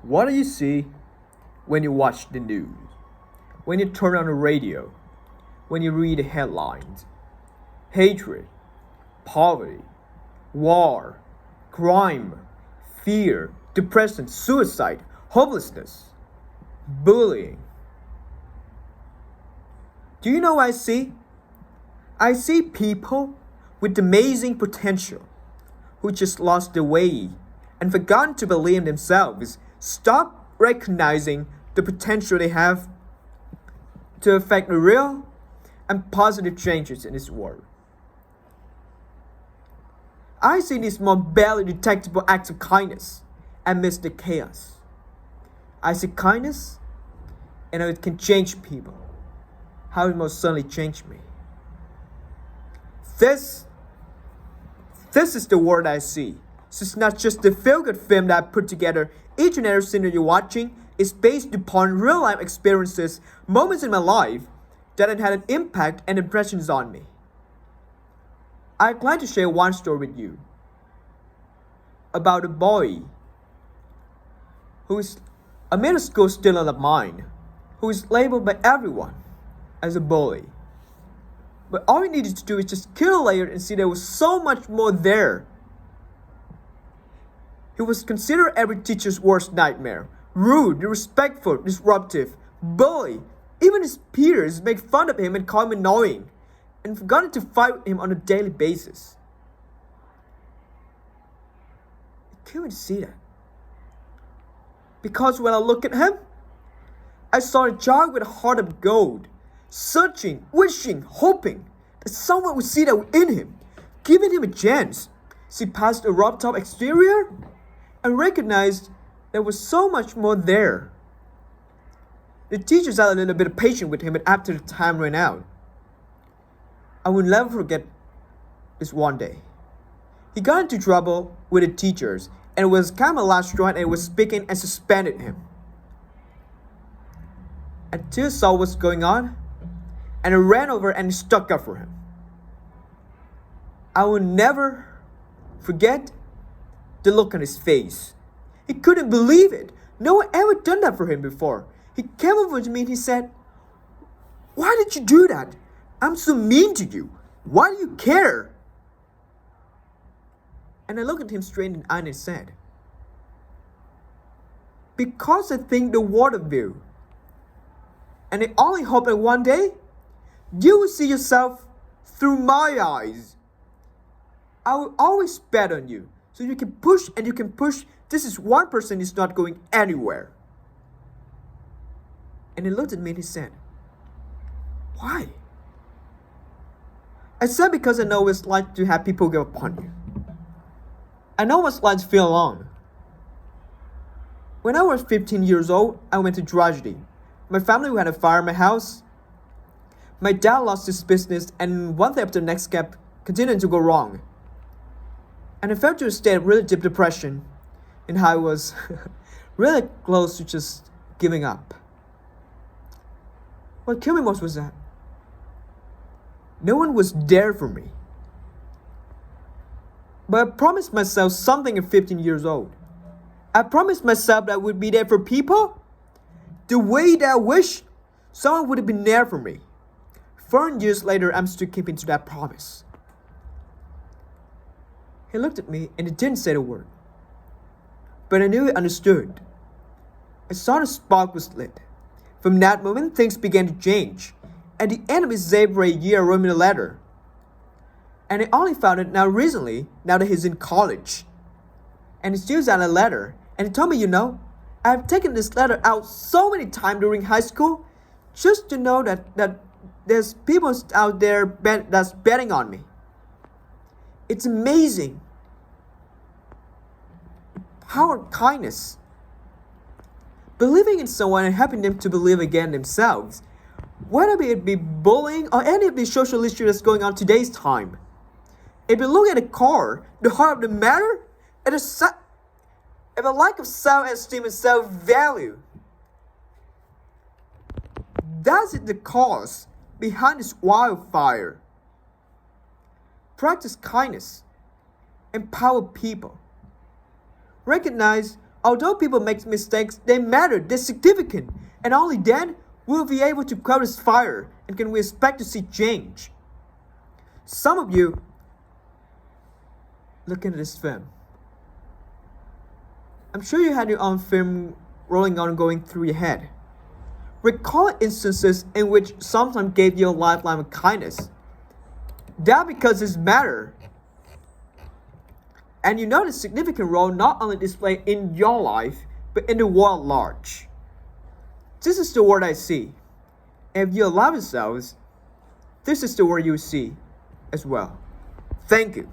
What do you see when you watch the news? When you turn on the radio? When you read the headlines? Hatred, poverty, war, crime, fear, depression, suicide, hopelessness, bullying. Do you know what I see? I see people with amazing potential who just lost their way and forgotten to believe in themselves, stop recognizing the potential they have to affect the real and positive changes in this world. I see these more barely detectable acts of kindness amidst the chaos. I see kindness and how it can change people, how it most certainly changed me. This is the world I see. So it's not just the feel-good film that I put together. Each and every scene that you're watching is based upon real-life experiences, moments in my life that had an impact and impressions on me. I'd like to share one story with you about a boy who is a middle school student of mine who is labeled by everyone as a bully. But all we needed to do is just kill a layer and see there was so much more there. He was considered every teacher's worst nightmare. Rude, disrespectful, disruptive, bully. Even his peers make fun of him and call him annoying, and forgotten to fight with him on a daily basis. It killed me to see that. Because when I look at him, I saw a child with a heart of gold, searching, wishing, hoping that someone would see that within him, giving him a chance. See past the rough-top exterior and recognized there was so much more there. The teachers had a little bit of patience with him, but after the time ran out, I will never forget this one day. He got into trouble with the teachers, and it was kind of a last straw, and it was speaking and suspended him. Until I saw what's going on, and I ran over and stuck up for him. I will never forget the look on his face. He couldn't believe it. No one ever done that for him before. He came over to me and he said, "Why did you do that? I'm so mean to you. Why do you care?" And I looked at him straight in the eye and said, "Because I think the world of you. And I only hope that one day you will see yourself through my eyes. I will always bet on you. So you can push and you can push. This is one person is not going anywhere." And he looked at me and he said, "Why?" I said, "Because I know what it's like to have people give up on you. I know what it's like to feel alone. When I was 15 years old, I went through tragedy. My family had a fire in my house. My dad lost his business, and one thing after the next kept continuing to go wrong. And I fell to a state of really deep depression, and I was really close to just giving up. What killed me most was that no one was there for me. But I promised myself something at 15 years old. I promised myself that I would be there for people the way that I wish someone would have been there for me. 4 years later, I'm still keeping to that promise." He looked at me and he didn't say a word. But I knew he understood. I saw the spark was lit. From that moment, things began to change. At the end of his day for a year, I wrote me a letter. And I only found it now recently, now that he's in college. And he still sent a letter. And he told me, I've taken this letter out so many times during high school just to know that there's people out there that's betting on me. It's amazing. Power of kindness. Believing in someone and helping them to believe again themselves. Whether it be bullying or any of the social issues that's going on today's time. If you look at the core, the heart of the matter, it is a lack of self-esteem and self-value. That's the cause behind this wildfire. Practice kindness. Empower people. Recognize Although people make mistakes, they matter, they're significant, and only then will we be able to quell this fire and can we expect to see change. Some of you look at this film. I'm sure you had your own film rolling on going through your head. Recall instances in which someone gave you a lifeline of kindness. That because it's matter. And you know the significant role not only displayed in your life, but in the world at large. This is the world I see. And if you allow yourselves, this is the world you see as well. Thank you.